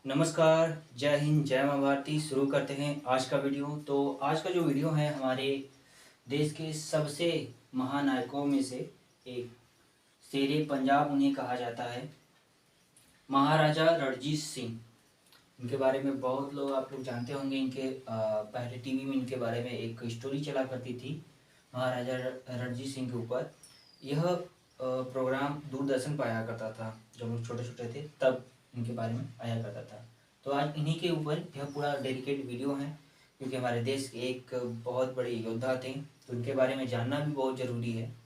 नमस्कार, जय हिंद, जय माँ भारती। शुरू करते हैं आज का वीडियो। तो आज का जो वीडियो है हमारे देश के सबसे महानायकों में से एक शेरे पंजाब उन्हें कहा जाता है, महाराजा रणजीत सिंह। इनके बारे में बहुत लोग आप लोग जानते होंगे। इनके पहले टीवी में इनके बारे में एक स्टोरी चला करती थी महाराजा रणजीत सिंह के ऊपर। यह प्रोग्राम दूरदर्शन पर आया करता था जब हम लोग छोटे छोटे थे, तब इनके बारे में आया करता था। तो आज इन्हीं के ऊपर यह पूरा डेडिकेट वीडियो है, क्योंकि हमारे देश के एक बहुत बड़े योद्धा थे, तो उनके बारे में जानना भी बहुत ज़रूरी है।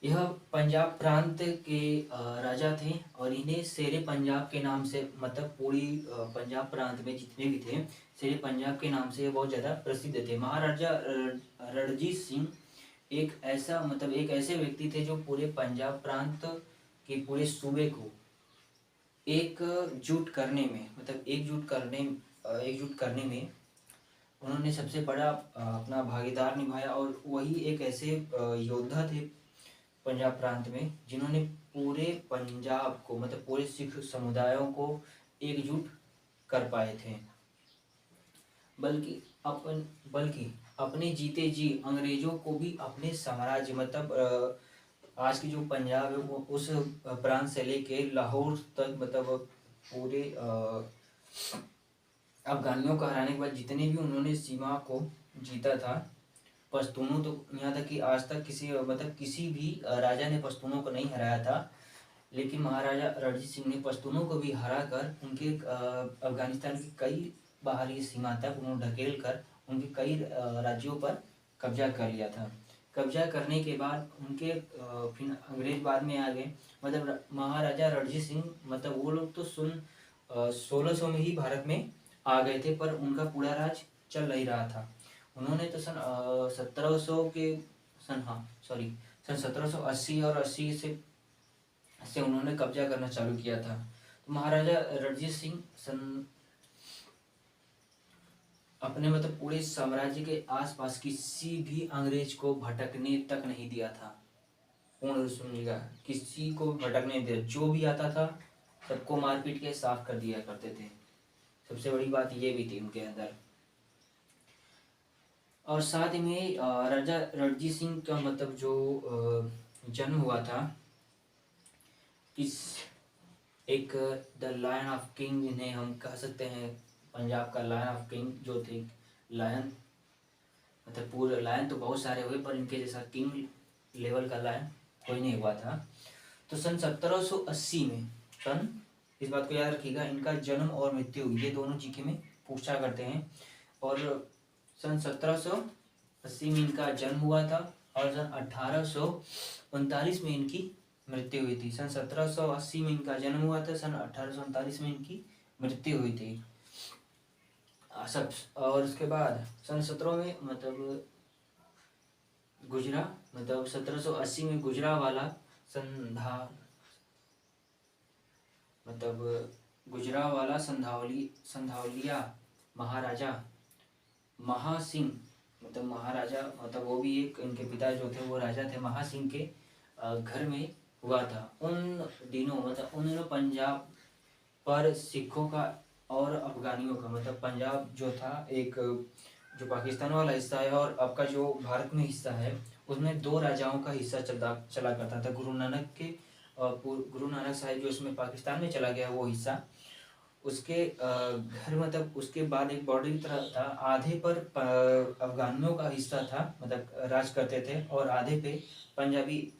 यह पंजाब प्रांत के राजा थे और इन्हें शेरे पंजाब के नाम से, मतलब पूरी पंजाब प्रांत में जितने भी थे, शेरे पंजाब के नाम से बहुत ज़्यादा प्रसिद्ध थे। महाराजा रणजीत सिंह एक ऐसे व्यक्ति थे जो पूरे पंजाब प्रांत के पूरे सूबे को एकजुट करने में, मतलब एकजुट करने में उन्होंने सबसे बड़ा अपना भागीदार निभाया। और वही एक ऐसे योद्धा थे पंजाब प्रांत में जिन्होंने पूरे पंजाब को, मतलब पूरे सिख समुदायों को एकजुट कर पाए थे। बल्कि अपने जीते जी अंग्रेजों को भी अपने साम्राज्य, मतलब आज की जो पंजाब है वो उस प्रांत से लेके लाहौर तक, मतलब पूरे अफगानियों को हराने के बाद जितने भी उन्होंने सीमा को जीता था, पश्तूनों, तो यहाँ तक कि आज तक किसी भी राजा ने पश्तूनों को नहीं हराया था। लेकिन महाराजा रणजीत सिंह ने पश्तूनों को भी हरा कर उनके अफगानिस्तान की कई बाहरी सीमा तक उन्होंने ढकेल कर उनके कई राज्यों पर कब्जा कर लिया था। कब्जा करने के बाद उनके फिर अंग्रेज बाद में आ गए। मतलब महाराजा रणजीत सिंह, मतलब वो लोग तो 1600 में ही भारत में आ गए थे, पर उनका पूरा राज चल नहीं रहा था। उन्होंने तो सन 1700 के सन हाँ सॉरी सन 1780 और 80 से उन्होंने कब्जा करना चालू किया था। तो महाराजा रणजीत सिंह अपने, मतलब पूरे साम्राज्य के आसपास किसी भी अंग्रेज को भटकने तक नहीं दिया था। पूर्ण सुनिएगा, किसी को भटकने नहीं दिया। जो भी आता था सबको मार पीट के साफ कर दिया करते थे। सबसे बड़ी बात ये भी थी उनके अंदर। और साथ में राजा रणजीत सिंह का, मतलब जो जन्म हुआ था, इस एक द लायन ऑफ किंग जिन्हें हम कह सकते हैं, पंजाब का लायन ऑफ किंग जो थे। लायन मतलब पूरे लायन तो बहुत सारे हुए, पर इनके जैसा किंग लेवल का लायन कोई नहीं हुआ था। तो सन 1780 में, इस बात को याद रखिएगा, इनका जन्म और मृत्यु ये दोनों जीके में पूछा करते हैं। और सन 1780 में इनका जन्म हुआ था और सन 1839 में इनकी मृत्यु हुई थी। सन 1780 में इनका जन्म हुआ था, सन 1839 में इनकी मृत्यु हुई थी। सब और उसके बाद सन 17 में, मतलब 1780 में गुजरावाला संधावलिया महाराजा महासिंह, मतलब महाराजा, मतलब वो भी एक, इनके पिता जो थे वो राजा थे, महासिंह के घर में हुआ था। उन दिनों, मतलब उन दिनों पंजाब पर सिखों का और अफगानियों का, मतलब पंजाब जो था एक, जो पाकिस्तान वाला हिस्सा है और आपका जो भारत में हिस्सा है, उसमें दो राजाओं का हिस्सा चला करता था। गुरु नानक साहिब जो इसमें पाकिस्तान में चला गया वो हिस्सा, उसके घर, मतलब उसके बाद एक बॉर्डर की तरह था। आधे पर अफगानियों का हिस्सा था, मतलब राज करते थे, और आधे पे पंजाबी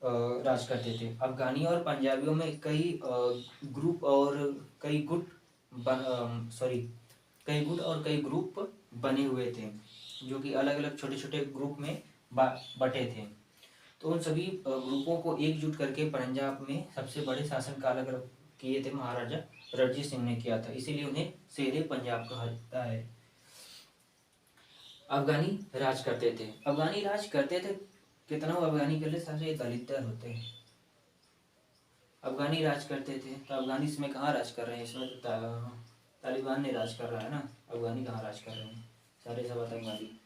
राज करते थे। अफगानी और पंजाबियों में कई ग्रुप और कई गुट और कई ग्रुप बने हुए थे, जो कि अलग अलग छोटे छोटे ग्रुप में बटे थे। तो उन सभी ग्रुपों को एकजुट करके पंजाब में सबसे बड़े शासन काल किए थे महाराजा रणजीत सिंह ने किया था, इसीलिए उन्हें शेरे पंजाब कहा जाता है। अफगानी राज करते थे। कितना अफगानी कर ले, सारे दलितर होते हैं। अफगानी राज करते थे, तो अफगानी इसमें कहाँ राज कर रहे हैं? इसमें तो तालिबान ने राज कर रहा है ना। अफगानी कहाँ राज कर रहे हैं? सारे सब आतंकवादी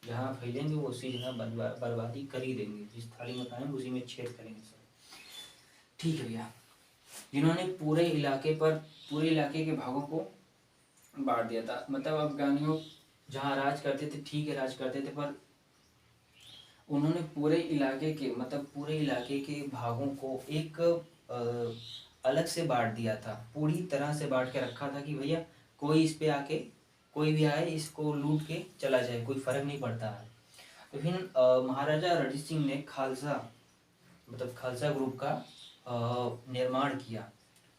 जहाँ फैलेंगे वो उसी जगह बर्बादी कर ही देंगे। जिस थाली में खाएंगे उसी में छेद करेंगे सब। ठीक है भैया। जिन्होंने पूरे इलाके के भागों को बांट दिया था। मतलब अफगानियों जहाँ राज करते थे, ठीक है राज करते थे, पर उन्होंने पूरे इलाके के भागों को एक अलग से बांट दिया था, पूरी तरह से बांट के रखा था कि भैया कोई इस पे आके कोई भी आए इसको लूट के चला जाए, कोई फर्क नहीं पड़ता है। तो फिर महाराजा रणजीत सिंह ने खालसा ग्रुप का निर्माण किया।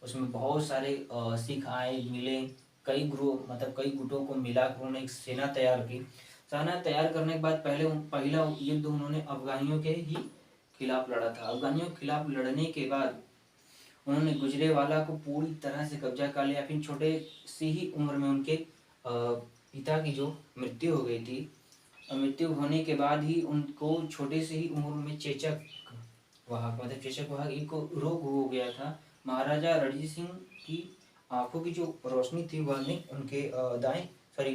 उसमें बहुत सारे सिख आए मिले, कई गुटों को मिलाकर उन्होंने एक सेना तैयार की। सेना तैयार करने के बाद पहला युद्ध उन्होंने अफगानियों के ही खिलाफ लड़ा था। अफगानियों के खिलाफ लड़ने के बाद उन्होंने गुजरेवाला को पूरी तरह से कब्जा कर लिया। फिर छोटे सी ही उम्र में उनके पिता की जो मृत्यु हो गई थी, मृत्यु होने के बाद ही उनको छोटे से ही उम्र में चेचक वाहक एक रोग हो गया था। महाराजा रणजीत सिंह की आंखों की जो रोशनी थी वह ने उनके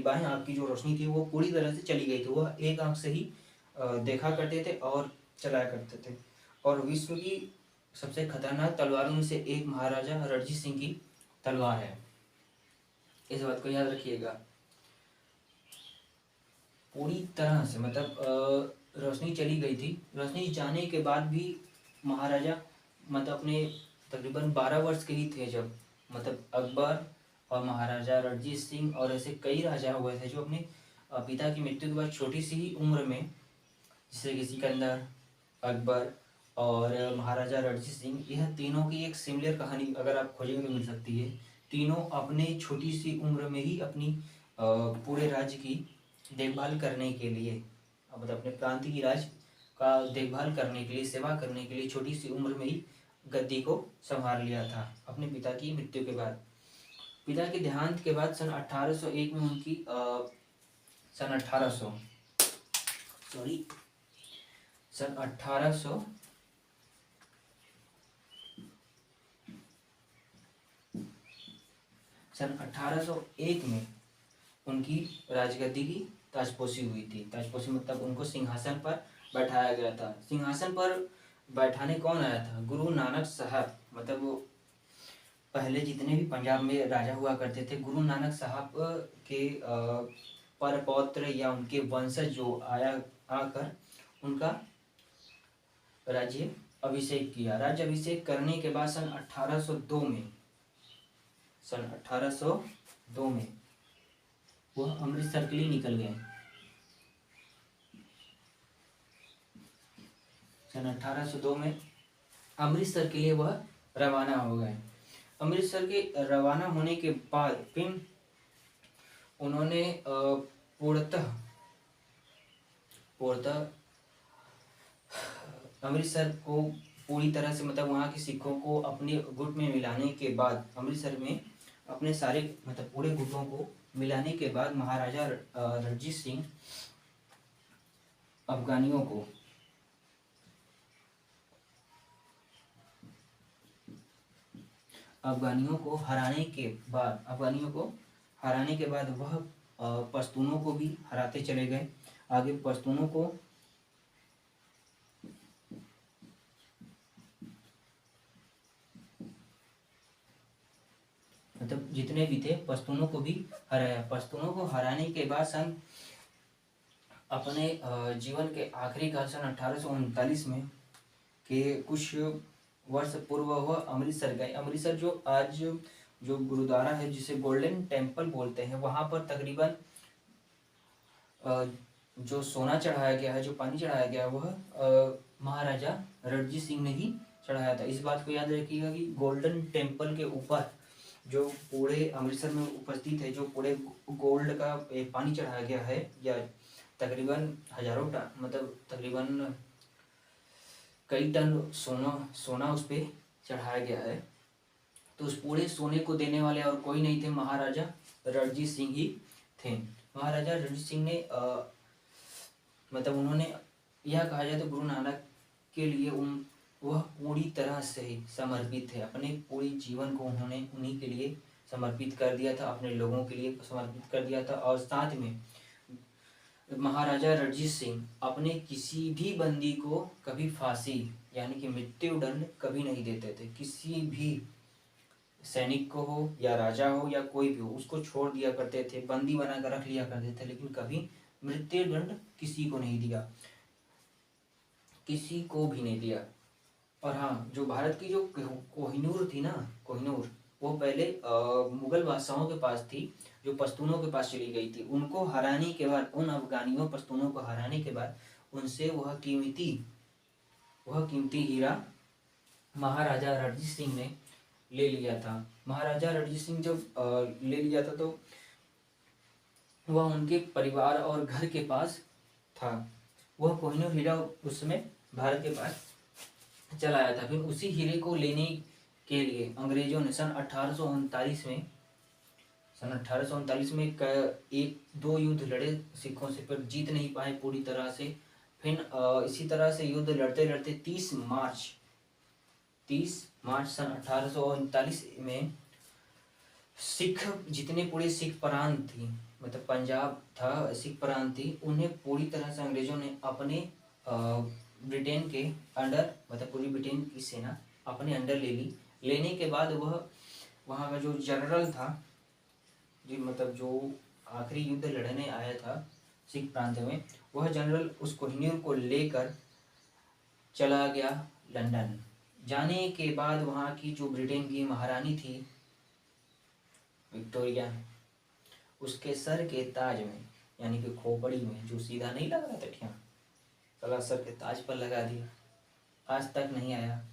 बाएं आंख की जो रोशनी थी वो पूरी तरह से चली गई थी। वह एक आंख से ही देखा करते थे और चलाया करते थे। और विश्व की सबसे खतरनाक तलवारों में से एक महाराजा रणजीत सिंह की तलवार है, इस बात को याद रखिएगा। पूरी तरह से रोशनी चली गई थी। रोशनी जाने के बाद भी महाराजा अपने तकरीबन 12 वर्ष के ही थे जब अकबर और महाराजा रणजीत सिंह और ऐसे कई राजा हुए थे जो अपने पिता की मृत्यु के बाद छोटी सी ही उम्र में, जैसे कि सिकंदर, अकबर और महाराजा रणजीत सिंह, यह तीनों की एक सिमिलर कहानी अगर आप खोजेंगे तो मिल सकती है। तीनों अपने छोटी सी उम्र में ही अपनी पूरे राज्य की देखभाल करने के लिए, अपने प्रांत की राज का देखभाल करने के लिए, सेवा करने के लिए छोटी सी उम्र में ही गद्दी को संभाल लिया था अपने पिता की मृत्यु के बाद। पिता के देहांत के बाद सन 1801 में उनकी सन 1800 सन 1801 में उनकी राजगद्दी की ताजपोशी हुई थी। ताजपोशी उनको सिंहासन पर बैठाया गया था। सिंहासन पर बैठाने कौन आया था? गुरु नानक साहब, वो पहले जितने भी पंजाब में राजा हुआ करते थे, गुरु नानक साहब के परपौत्र या उनके वंशज जो आकर उनका राज्य अभिषेक किया। राज्य अभिषेक करने के बाद सन 1802 में वह अमृतसर के लिए निकल गए। सन 1802 में अमृतसर के लिए वह रवाना हो गए। अमृतसर के रवाना होने के बाद फिर उन्होंने पूर्णतः अमृतसर को पूरी तरह से वहाँ के सिखों को अपने गुट में मिलाने के बाद, अमृतसर में अपने सारे पूरे गुटों को मिलाने के बाद महाराजा रणजीत सिंह अफगानियों को हराने के बाद वह पश्तूनों को भी हराते चले गए। आगे पश्तूनों को जितने भी थे पश्तूनों को भी हराया। पश्तूनों को हराने के बाद अपने जीवन के आखिरी काल सन 1839 में के कुछ वर्ष पूर्व वह अमृतसर गए। अमृतसर जो आज जो गुरुद्वारा है जिसे गोल्डन टेम्पल बोलते हैं, वहाँ पर तकरीबन जो सोना चढ़ाया गया है, जो पानी चढ़ाया गया, वह महाराजा रणजीत सिंह ने ही चढ़ाया था। इस बात को याद रखिएगा कि गोल्डन टेम्पल के ऊपर जो पूरे अमृतसर में उपस्थित है, जो पूरे गोल्ड का पानी चढ़ाया गया है, या तकरीबन हजारों टन तकरीबन कई टन सोना उस पर चढ़ाया गया है। तो उस पूरे सोने को देने वाले और कोई नहीं थे, महाराजा रणजीत सिंह ही थे। महाराजा रणजीत सिंह ने उन्होंने यह कहा जाए तो गुरु नानक के लिए वह पूरी तरह से ही समर्पित थे। अपने पूरी जीवन को उन्होंने उन्हीं के लिए समर्पित कर दिया था, अपने लोगों के लिए समर्पित कर दिया था। और साथ में महाराजा रणजीत सिंह अपने किसी भी बंदी को कभी फांसी यानी कि मृत्यु दंड कभी नहीं देते थे। किसी भी सैनिक को हो या राजा हो या कोई भी हो, उसको छोड़ दिया करते थे, बंदी बनाकर रख लिया करते थे, लेकिन कभी मृत्यु दंड किसी को नहीं दिया, किसी को भी नहीं दिया। और हाँ, जो भारत की जो कोहिनूर थी ना, कोहिनूर, वो पहले मुगल बादशाहों के पास थी, जो पश्तूनों के पास चली गई थी। उनको हराने के बाद, उन अफगानियों पश्तूनों को हराने के बाद उनसे वह कीमती हीरा महाराजा रणजीत सिंह ने ले लिया था। महाराजा रणजीत सिंह जब ले लिया था तो वह उनके परिवार और घर के पास था। वह कोहिनूर हीरा उस समय भारत के पास चला आया था। फिर उसी हीरे को लेने के लिए अंग्रेजों ने सन 1839 में एक दो युद्ध लड़े सिखों से, पर जीत नहीं पाए पूरी तरह से। फिर इसी तरह से युद्ध लड़ते लड़ते 30 मार्च सन 1839 में सिख, जितने पूरे सिख प्रांत थी, मतलब पंजाब था, सिख प्रांत थी, उन्हें पूरी तरह से अंग्रेजों ने अपने ब्रिटेन के अंडर, मतलब पूरी ब्रिटेन की सेना अपने अंडर ले ली। लेने के बाद वह वहाँ का जो जनरल था, जो मतलब जो आखिरी युद्ध लड़ने आया था सिख प्रांत में, वह जनरल उस कोहिनूर को लेकर चला गया लंदन। जाने के बाद वहाँ की जो ब्रिटेन की महारानी थी विक्टोरिया, उसके सर के ताज में, यानी कि खोपड़ी में, जो सीधा नहीं लग रहा था सला सर के ताज पर लगा दिया। आज तक नहीं आया।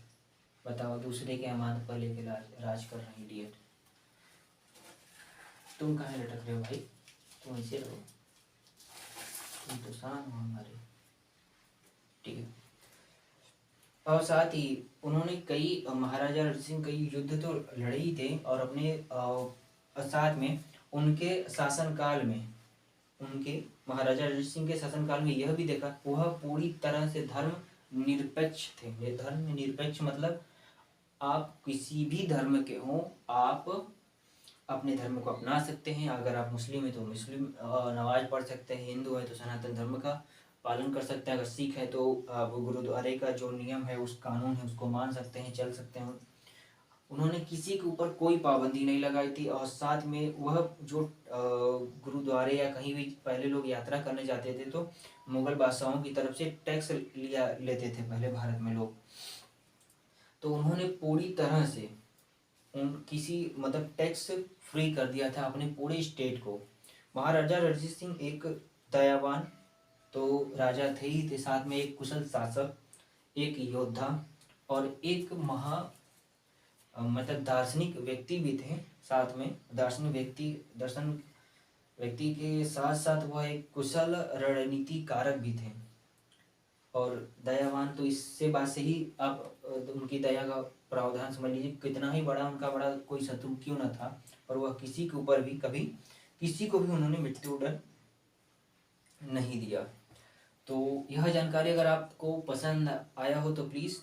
बताओ, दूसरे के अमानत पर लेके राज कर रहे इडियट। तुम कहाँ लटक रहे हो भाई? तुम ऐसे रहो, तुम तो शान हो हमारे। ठीक है। और साथ ही उन्होंने कई, महाराजा रणजीत सिंह कई युद्ध तो लड़े ही थे, और अपने साथ में उनके शासनकाल में, उनके महाराजा रणजीत सिंह के शासनकाल में यह भी देखा, वह पूरी तरह से धर्म निरपेक्ष थे। धर्म निरपेक्ष मतलब आप किसी भी धर्म के हों, आप अपने धर्म को अपना सकते हैं। अगर आप मुस्लिम हैं तो मुस्लिम नमाज पढ़ सकते हैं, हिंदू है तो सनातन धर्म का पालन कर सकते हैं, अगर सिख है तो आप गुरुद्वारे का जो नियम है, उस कानून है, उसको मान सकते हैं, चल सकते हैं। उन्होंने किसी के ऊपर कोई पाबंदी नहीं लगाई थी। और साथ में वह जो गुरुद्वारे या कहीं भी पहले लोग यात्रा करने जाते थे तो मुगल बादशाहों की तरफ से टैक्स लेते थे पहले भारत में लोग। तो उन्होंने पूरी तरह से किसी मतलब टैक्स फ्री कर दिया था अपने पूरे स्टेट को। महाराजा रणजीत सिंह एक दयावान तो राजा थे ही थे, साथ में एक कुशल शासक, एक योद्धा और एक मतलब दार्शनिक व्यक्ति भी थे। साथ में दर्शन व्यक्ति के साथ साथ वह एक कुशल रणनीति कारक भी थे। और दयावान, तो इससे बात से ही आप उनकी दया का प्रावधान समझ लीजिए, कितना ही बड़ा उनका बड़ा कोई शत्रु क्यों न था, और वह किसी के ऊपर भी कभी किसी को भी उन्होंने मृत्युदंड नहीं दिया। तो यह जानकारी अगर आपको पसंद आया हो तो प्लीज़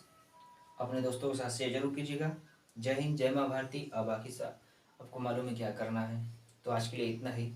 अपने दोस्तों के साथ शेयर जरूर कीजिएगा। जय हिंद, जय माँ भारती। अब बाकी आपको मालूम है क्या करना है। तो आज के लिए इतना ही।